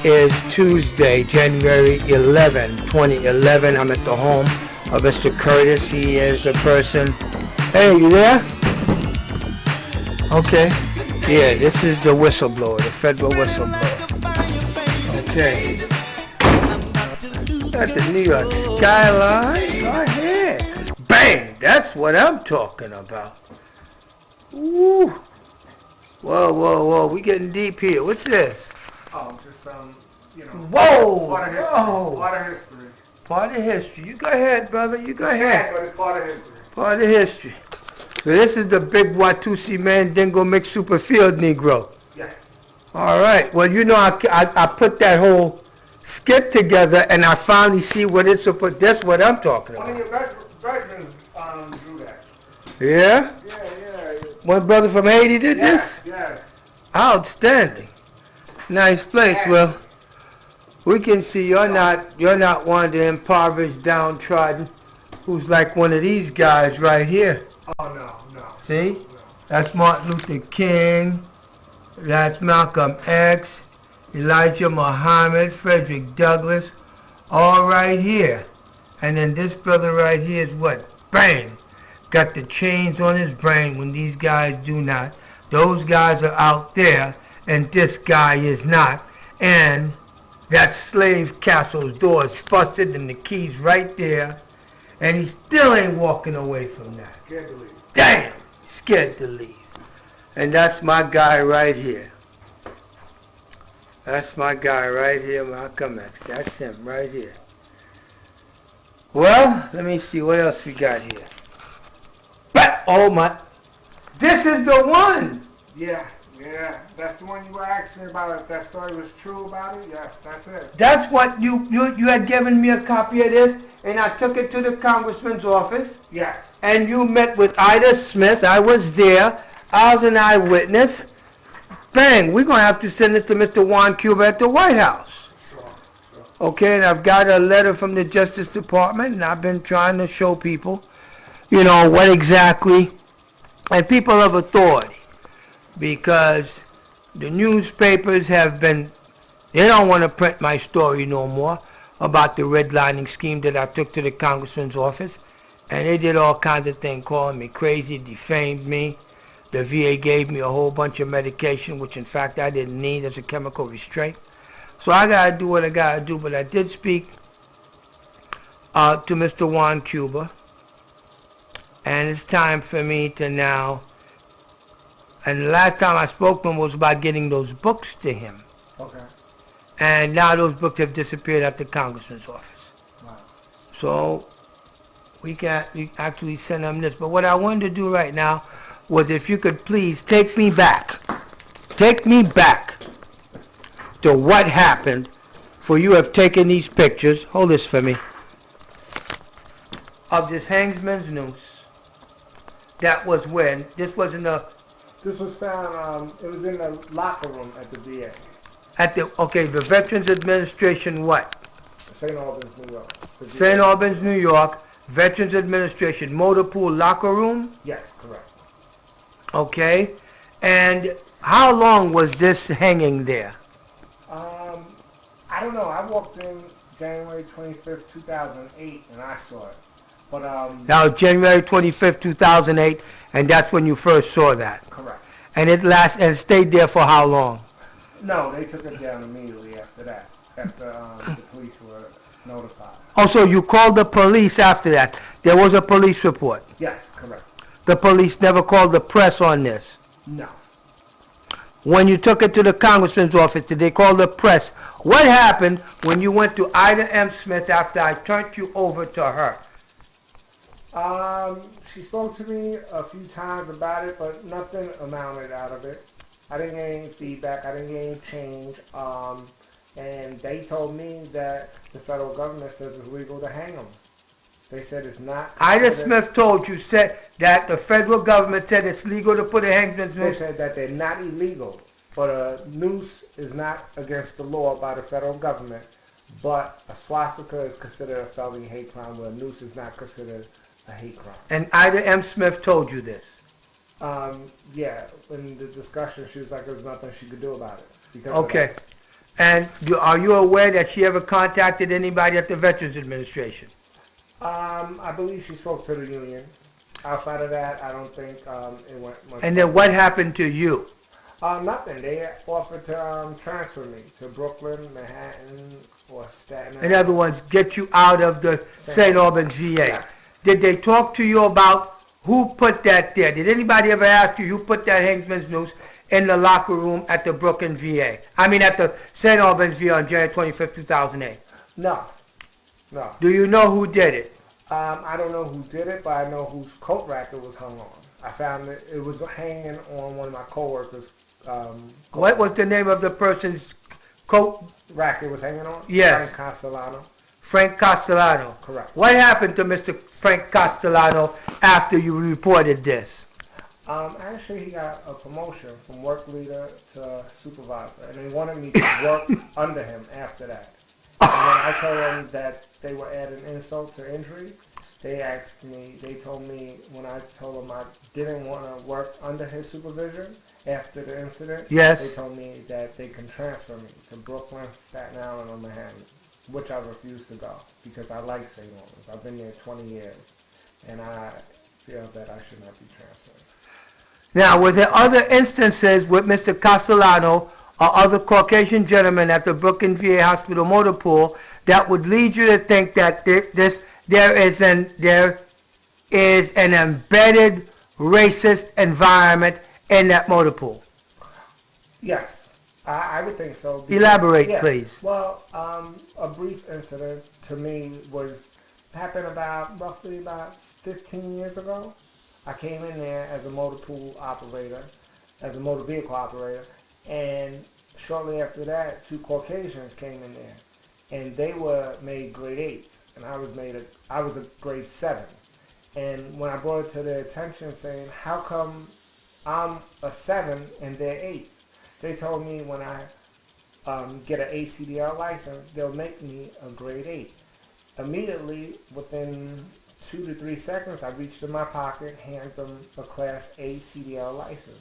is Tuesday, January 11, 2011. I'm at the home of Mr. Curtis. He is a person. Hey, you there? Okay. Yeah, this is the whistleblower, the federal whistleblower. Okay. At the New York skyline. Go ahead. Bang! That's what I'm talking about. Woo! Whoa, whoa, whoa. We getting deep here. What's this? Oh, just Whoa! part of history. Whoa! Part of history. Part of history. You go ahead, brother. You go It's ahead. sad, but it's part of history. Part of history. So this is the big Watusi Mandingo mixed super field Negro. Yes. All right. Well, you know, I put that whole skit together, and I finally see what it's supposed. That's what I'm talking One of about. your veterans drew that. Yeah. Yeah. One brother from Haiti did this. Yes. Outstanding. Nice place. Well, we can see you're not one of the impoverished, downtrodden, who's like one of these guys right here. Oh, no. See? No. That's Martin Luther King. That's Malcolm X, Elijah Muhammad, Frederick Douglass, all right here. And then this brother right here is what? Bang! Got the chains on his brain when these guys do not. Those guys are out there, and this guy is not. And that slave castle's door is busted, and the key's right there, and he still ain't walking away from that. Scared to leave. Damn! Scared to leave. And that's my guy right here. That's my guy right here, Malcolm X. That's him right here. Well, let me see what else we got here. But, oh my, this is the one! Yeah. That's the one you were asking me about. If that story was true about it, yes, that's it. That's what you had given me a copy of this, and I took it to the congressman's office, Yes. and you met with Ida Smith. I was there. I was an eyewitness. Bang, we're going to have to send this to Mr. Juan Cuba at the White House. Sure. Okay, and I've got a letter from the Justice Department, and I've been trying to show people, you know, what exactly, and people of authority, because the newspapers have been, they don't want to print my story no more about the redlining scheme that I took to the congressman's office, and they did all kinds of things, calling me crazy, defamed me. The VA gave me a whole bunch of medication, which in fact I didn't need as a chemical restraint. So I got to do what I got to do, but I did speak to Mr. Juan Cuba, and it's time for me to now, and the last time I spoke to him was about getting those books to him. Okay. And now those books have disappeared at the congressman's office. Wow. So we actually send him this. But what I wanted to do right now was if you could please take me back to what happened, for you have taken these pictures, hold this for me, of this hangsman's noose. That was when, this was in the, This was found, it was in the locker room at the VA, the Veterans Administration what? St. Albans, New York. The VA. St. Albans, New York, Veterans Administration, motor pool locker room, Yes, correct. okay? And how long was this hanging there? I don't know. I walked in January 25th, 2008, and I saw it. But, Now, January 25th, 2008, and that's when you first saw that. correct. And it stayed there for how long? No, they took it down immediately after that, after the police were notified. Oh, so you called the police after that. There was a police report. Yes, correct. The police never called the press on this. No. When you took it to the congressman's office, did they call the press? What happened when you went to Ida M. Smith after I turned you over to her? She spoke to me a few times about it, but nothing amounted out of it. I didn't get any feedback. I didn't get any change. And they told me that the federal government says it's legal to hang them. They said it's not. Ida Smith told you, said that the federal government said it's legal to put a hangsman's They noose. said that they're not illegal, but a noose is not against the law by the federal government. But a swastika is considered a felony hate crime, where a noose is not considered a hate crime. And Ida M. Smith told you this. Yeah, in the discussion, she was like there was nothing she could do about it. Because Okay. And are you aware that she ever contacted anybody at the Veterans Administration? I believe she spoke to the union. Outside of that, I don't think it went much. And then what happened to you? Nothing. They offered to transfer me to Brooklyn, Manhattan, or Staten Island. In other words, get you out of the St. Albans VA. Yes. Did they talk to you about who put that there? Did anybody ever ask you who put that Hangsman's noose in the locker room at the Brooklyn VA? I mean at the St. Albans VA on January 25th, 2008. No. No. Do you know who did it? I don't know who did it, but I know whose coat rack it was hung on. I found it was hanging on one of my coworkers. What was the name of the person's coat Rack it was hanging on? Yes. Frank Castellano. Frank Castellano. Correct. What happened to Mr. Frank Castellano after you reported this? Actually, he got a promotion from work leader to supervisor, and they wanted me to work under him after that. And when I told them that they were adding insult to injury, they told me when I told them I didn't want to work under his supervision after the incident, Yes. they told me that they can transfer me to Brooklyn, Staten Island, or Manhattan, which I refused to go because I like St. Albans. I've been there 20 years, and I feel that I should not be transferred. Now, were there other instances with Mr. Castellano or other Caucasian gentlemen at the Brooklyn VA Hospital motor pool that would lead you to think that there is an embedded racist environment in that motor pool? Yes, I would think so. Because, Elaborate, please. Well, a brief incident to me happened roughly about 15 years ago. I came in there as a motor pool operator, as a motor vehicle operator, and shortly after that, 2 Caucasians came in there, and they were made grade 8s, and I was a grade 7. And when I brought it to their attention, saying, "How come I'm a 7 and they're 8s?" They told me when I get an ACDL license, they'll make me a grade 8. Immediately, within 2 to 3 seconds, I reached in my pocket, handed them a Class A CDL license.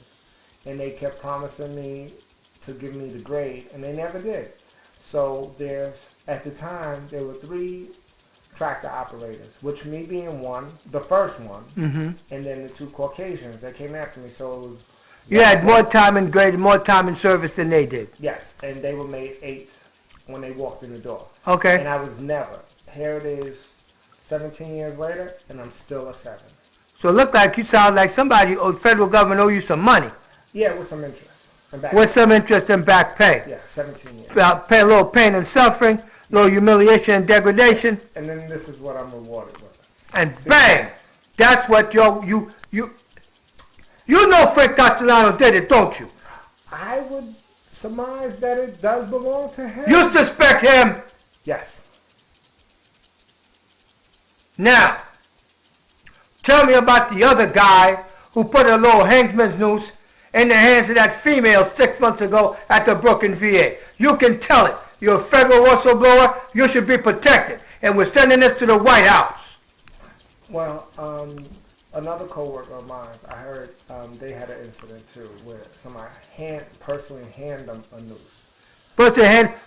And they kept promising me to give me the grade, and they never did. So at the time, there were 3 tractor operators, which me being one, the first one, and then the 2 Caucasians that came after me. So it was You had more time in grade, more time in service than they did. yes, and they were made 8s when they walked in the door. Okay. And I was never. Here it is, 17 years later, and I'm still a 7. So it looked like you sound like somebody, federal government owe you some money. Yeah, with some interest. And back With some interest in back pay. yeah, 17 years. Pay a little pain and suffering, a little humiliation and degradation, And then this is what I'm rewarded with. and 6 bang! months. That's what you know Frank Castellano did it, don't you? I would surmise that it does belong to him. You suspect him. Yes. Now, tell me about the other guy who put a little Hangsman's noose in the hands of that female 6 months ago at the Brooklyn VA. You can tell it. You're a federal whistleblower. You should be protected. And we're sending this to the White House. Well, another coworker of mine, I heard they had an incident too where somebody personally handed them a noose.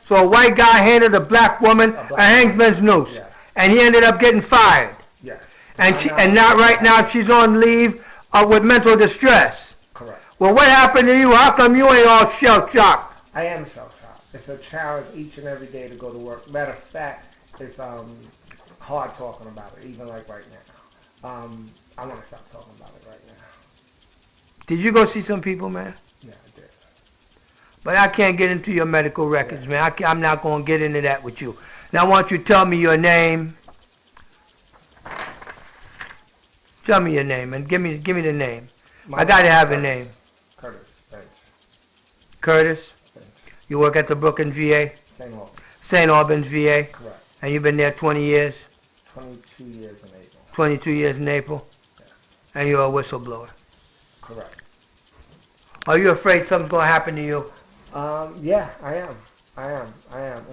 So a white guy handed a black woman a Hangsman's noose. Yeah. And he ended up getting fired. Yes. And not right now she's on leave with mental distress. Correct. Well, what happened to you? How come you ain't all shell-shocked? I am shell-shocked. It's a challenge each and every day to go to work. Matter of fact, it's hard talking about it, even like right now. I want to stop talking about it right now. Did you go see some people, man? Yeah, I did. But I can't get into your medical records, man. I'm not going to get into that with you. Now, I want you to tell me your name. Tell me your name, and give me the name. I got to have a name. Curtis Bench. Curtis? Bench. You work at the Brooklyn VA? St. Albans. St. Albans VA? Correct. And you've been there 20 years? 22 years in April. 22 years in April? Yes. And you're a whistleblower? Correct. Are you afraid something's going to happen to you? Yeah, I am.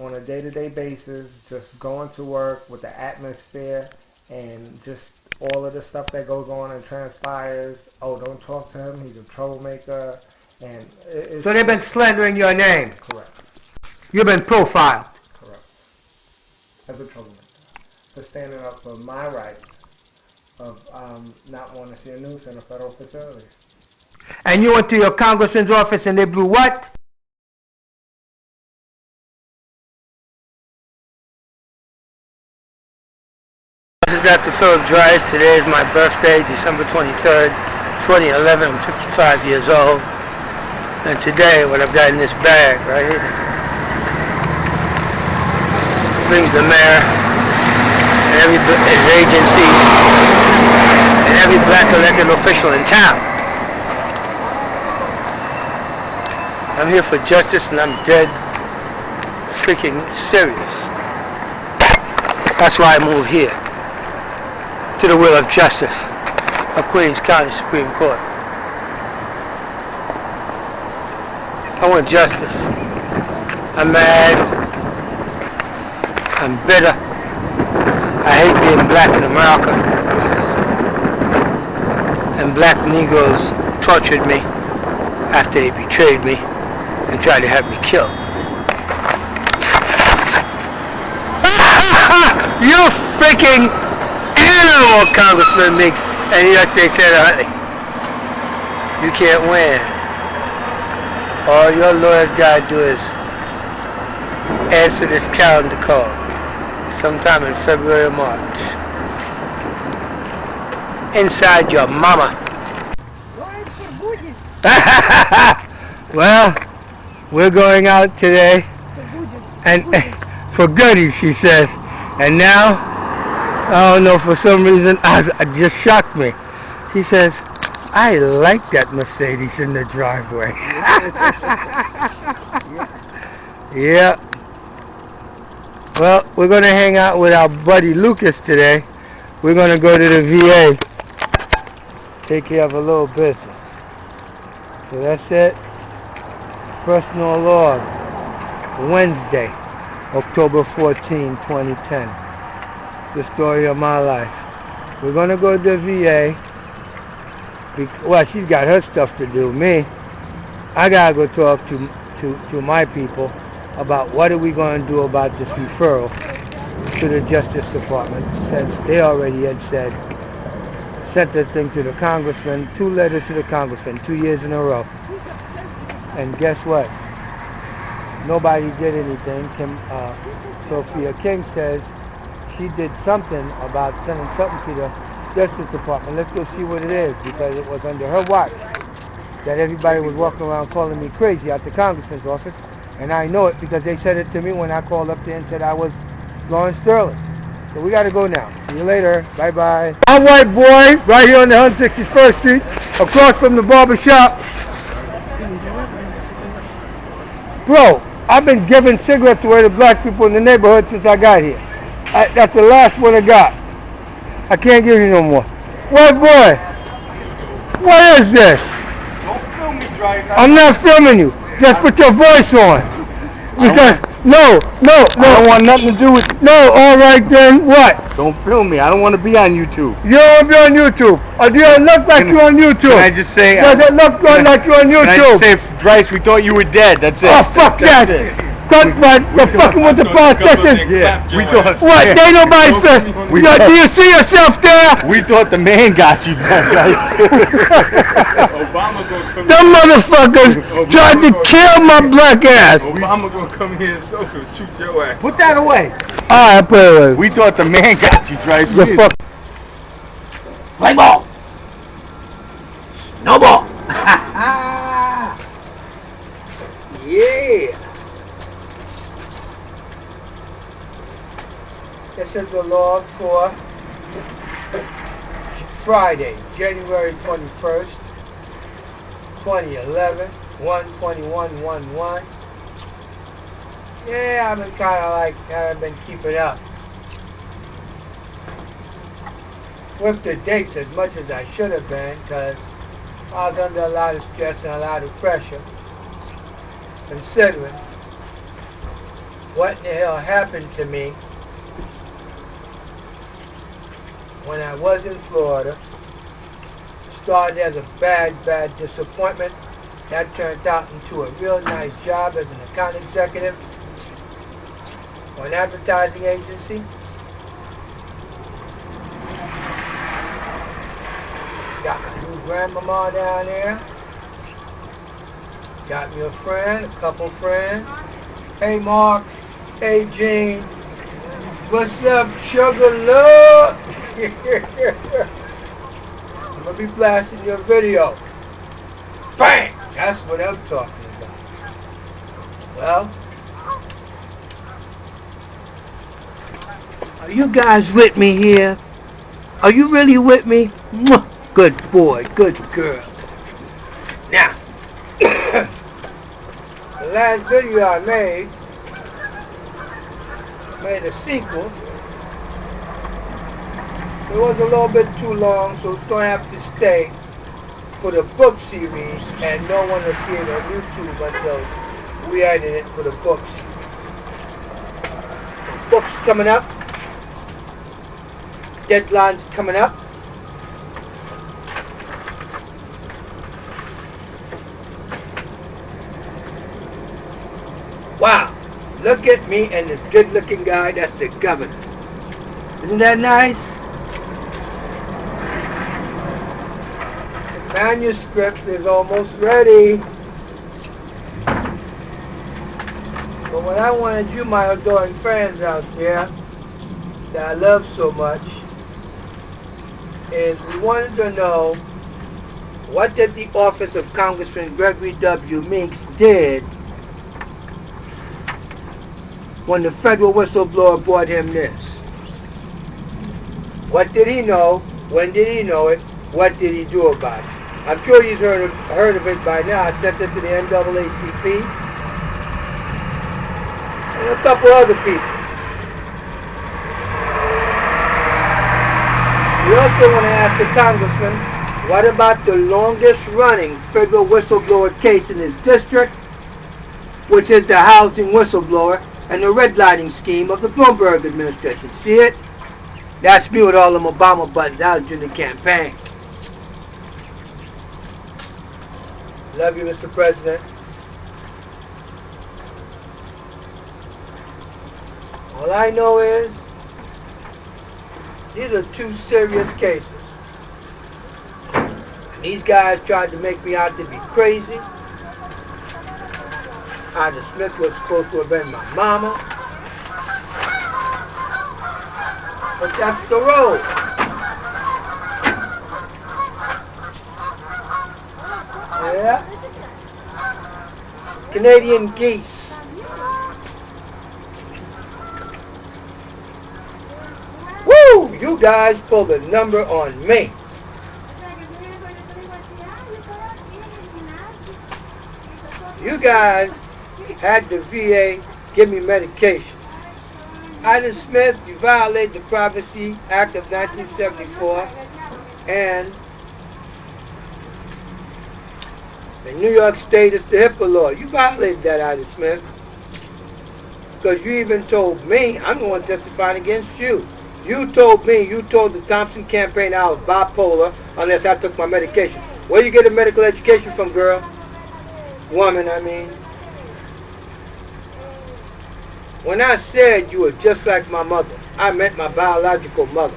On a day-to-day basis, just going to work with the atmosphere and just all of the stuff that goes on and transpires. Oh, don't talk to him. He's a troublemaker. And So they've been slandering your name? correct. You've been profiled. Correct. As a troublemaker. For standing up for my rights of not wanting to see a noose in a federal facility. And you went to your congressman's office and they blew what? This is Dr. Philip Dries. Today is my birthday, December 23rd, 2011. I'm 55 years old. And today, what I've got in this bag right here, brings the mayor and his agency and every black elected official in town. I'm here for justice and I'm dead freaking serious. That's why I moved here, to the will of justice of Queens County Supreme Court. I want justice. I'm mad. I'm bitter. I hate being black in America. And black Negroes tortured me after they betrayed me and tried to have me killed. You freaking animal, Congressman Meeks. And they said, you can't win. All your lawyers gotta do is answer this calendar call sometime in February or March. Inside your mama. Well, we're going out today and for goodies, she says. And now, I don't know, for some reason, it just shocked me. He says, I like that Mercedes in the driveway. Yeah. Well, we're going to hang out with our buddy Lucas today. We're going to go to the VA. Take care of a little business. So that's it. Personal log. Wednesday, October 14, 2010. The story of my life. We're going to go to the VA. Well, she's got her stuff to do. Me, I gotta go talk to my people about what are we going to do about this referral to the Justice Department, since they already had said, sent the thing to the congressman, 2 letters to the congressman, 2 years in a row. And guess what? Nobody did anything. Sophia King says she did something about sending something to the Justice Department. Let's go see what it is, because it was under her watch that everybody was walking around calling me crazy at the congressman's office, and I know it because they said it to me when I called up there and said I was Lawrence Sterling. So we got to go now. See you later. Bye bye. I'm White Boy, right here on the 161st Street, across from the barber shop. Bro, I've been giving cigarettes away to black people in the neighborhood since I got here. That's the last one I got. I can't give you no more. White Boy, what is this? Don't film me, Dries. I'm not filming you. Just put your voice on. Because, no. I don't want nothing to do with it. No, all right then, what? Don't film me. I don't want to be on YouTube. You don't want to be on YouTube. Or do you look like you're on YouTube? Can I just say... Does it look like you're on Can I YouTube? just say, Dries, we thought you were dead. That's it. Oh, fuck that. That's it. They're fucking with the politicians. Yeah, we thought... What? Yeah. They nobody said. We Yo, thought- do you see yourself there? We thought the man got you, Dries. Obama gonna come Them motherfuckers tried to kill my black ass. Obama gonna come here and social shoot your ass. Put that away. Alright, put it away. We thought the man got you, Dries. The fuck. Play ball. No ball. Yeah. This is the log for Friday, January 21st, 2011, 1/21/11. Yeah, I've been kind of like, haven't been keeping up with the dates as much as I should have been, because I was under a lot of stress and a lot of pressure, considering what in the hell happened to me when I was in Florida. Started as a bad disappointment. That turned out into a real nice job as an account executive. or an advertising agency. Got my new grandmama down there. Got me a friend, a couple friends. Hey Mark, hey Gene. What's up, sugar love? I'm gonna be blasting your video. Bang! That's what I'm talking about. Well, are you guys with me here? Are you really with me? Mwah! Good boy, good girl. Now, the last video I made a sequel. It was a little bit too long, so it's going to have to stay for the book series, and no one will see it on YouTube until we edit it for the books. The books coming up. Deadline's coming up. Wow, look at me and this good-looking guy, that's the governor. Isn't that nice? The manuscript is almost ready. But what I wanted you, my adoring fans out there, that I love so much, is we wanted to know what did the office of Congressman Gregory W. Meeks did when the federal whistleblower brought him this. What did he know? When did he know it? What did he do about it? I'm sure you've heard of it by now. I sent it to the NAACP and a couple other people. We also want to ask the congressman, what about the longest running federal whistleblower case in his district, which is the housing whistleblower and the redlining scheme of the Bloomberg administration? See it? That's me with all them Obama buttons out during the campaign. Love you, Mr. President. All I know is these are two serious cases. And these guys tried to make me out to be crazy. Ida Smith was supposed to have been my mama. But that's the road. Yeah. Canadian geese. Woo! You guys pulled a number on me. You guys had the VA give me medication. Ida Smith, you violated the Privacy Act of 1974 and the New York State is the HIPAA law. You violated that, Ida Smith. Because you even told me, I'm the one testifying against you. You told me, you told the Thompson campaign I was bipolar unless I took my medication. Where you get a medical education from, girl? Woman, I mean. When I said you were just like my mother, I meant my biological mother.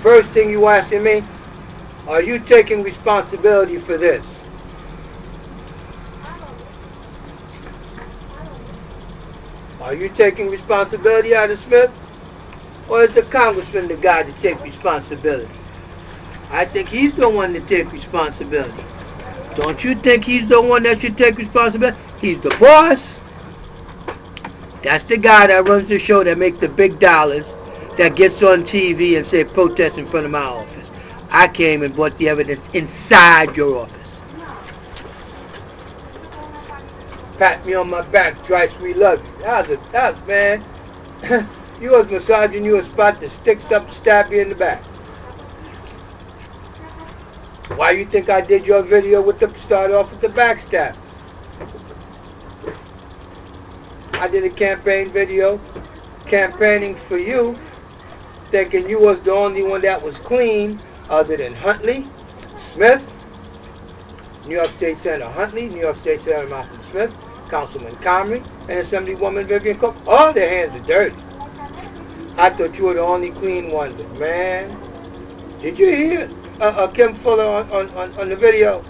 First thing you asking me, are you taking responsibility for this? Are you taking responsibility, Ida Smith? Or is the congressman the guy to take responsibility? I think he's the one to take responsibility. Don't you think he's the one that should take responsibility? He's the boss. That's the guy that runs the show that makes the big dollars, that gets on TV and say protest in front of my office. I came and brought the evidence inside your office. Pat me on my back, Joyce, we love you. That was man. You was massaging you a spot to stick something, stab you in the back. Why you think I did your video with the start off with the backstab? I did a campaign video campaigning for you, thinking you was the only one that was clean other than Huntley, Smith, New York State Senator Huntley, New York State Senator Malcolm Smith, Councilman Comrie, and Assemblywoman Vivian Cook. All their hands are dirty. I thought you were the only clean one, but man, did you hear Kim Fuller on the video?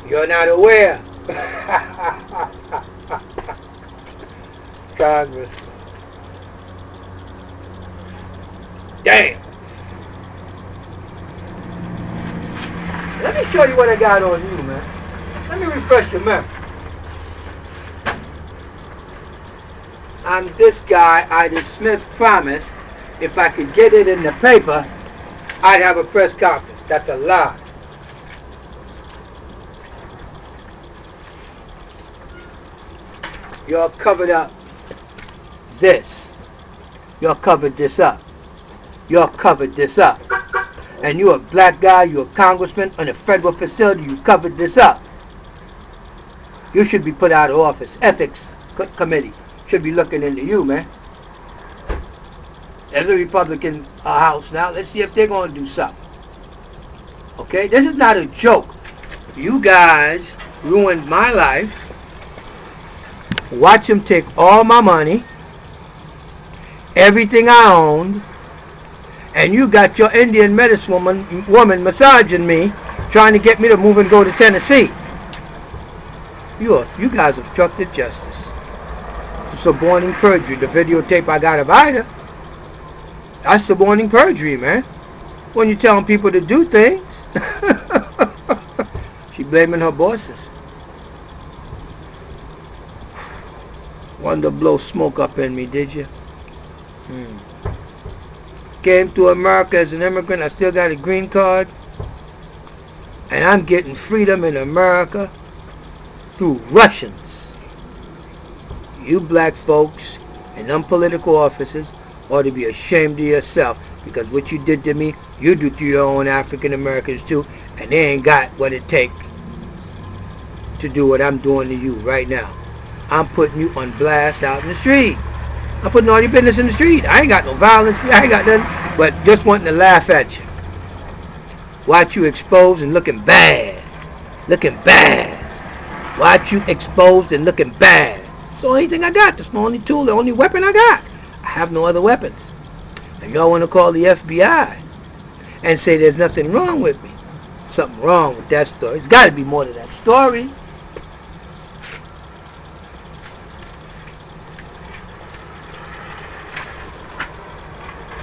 You're not aware. Congress. Damn. Let me show you what I got on you, man. Let me refresh your memory. I'm this guy. Ida Smith promised if I could get it in the paper, I'd have a press conference. That's a lie. Y'all covered up this. Y'all covered this up. Y'all covered this up. And you're a black guy, you're a congressman in a federal facility, you covered this up. You should be put out of office. Ethics Committee should be looking into you, man. There's a Republican House now. Let's see if they're going to do something. Okay? This is not a joke. You guys ruined my life. Watch him take all my money, everything I owned, and you got your Indian medicine woman massaging me, trying to get me to move and go to Tennessee. You guys obstructed justice. Suborning perjury. The videotape I got of Ida, that's suborning perjury, man. When you're telling people to do things. She blaming her bosses. Wanted to blow smoke up in me, did you? Came to America as an immigrant. I still got a green card. And I'm getting freedom in America through Russians. You black folks in them political offices ought to be ashamed of yourself, because what you did to me, you do to your own African Americans too, and they ain't got what it takes to do what I'm doing to you right now. I'm putting you on blast out in the street. I'm putting all your business in the street. I ain't got no violence. I ain't got nothing but just wanting to laugh at you. Watch you exposed and looking bad. Looking bad. Watch you exposed and looking bad. It's the only thing I got. That's my only tool, the only weapon I got. I have no other weapons. And y'all want to call the FBI and say there's nothing wrong with me. Something wrong with that story. There's got to be more to that story.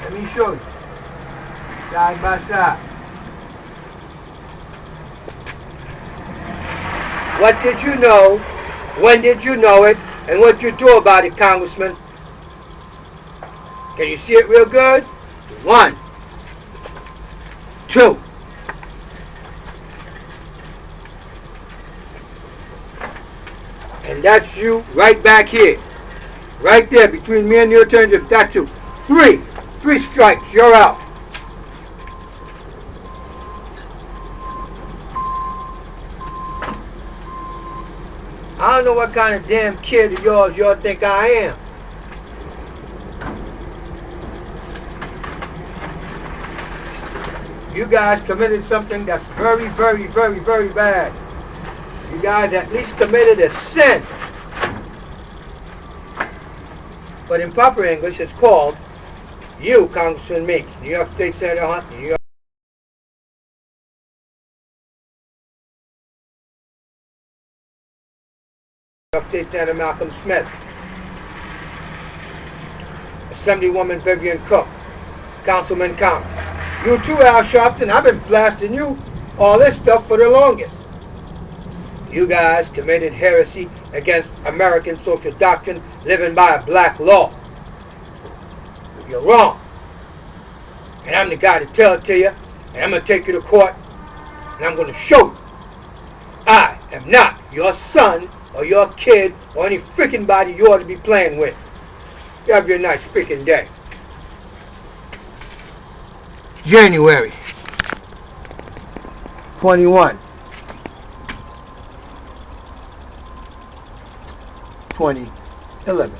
Let me show you. Side by side. What did you know? When did you know it? And what you do about it, Congressman? Can you see it real good? 1, 2. And that's you right back here. Right there between me and your attorney. That's you. 3. 3 strikes. You're out. I don't know what kind of damn kid of yours y'all think I am. You guys committed something that's very, very, very, very bad. You guys at least committed a sin. But in proper English, it's called, you, Congressman Meeks, New York State Senator Hunt, New York State Senator Malcolm Smith, Assemblywoman Vivian Cook, Councilman Comrie. You too, Al Sharpton. I've been blasting you all this stuff for the longest. You guys committed heresy against American social doctrine, living by a black law. You're wrong. And I'm the guy to tell it to you, and I'm going to take you to court, and I'm going to show you. I am not your son or your kid or any freaking body you ought to be playing with. You have your nice freaking day. January 21, 2011.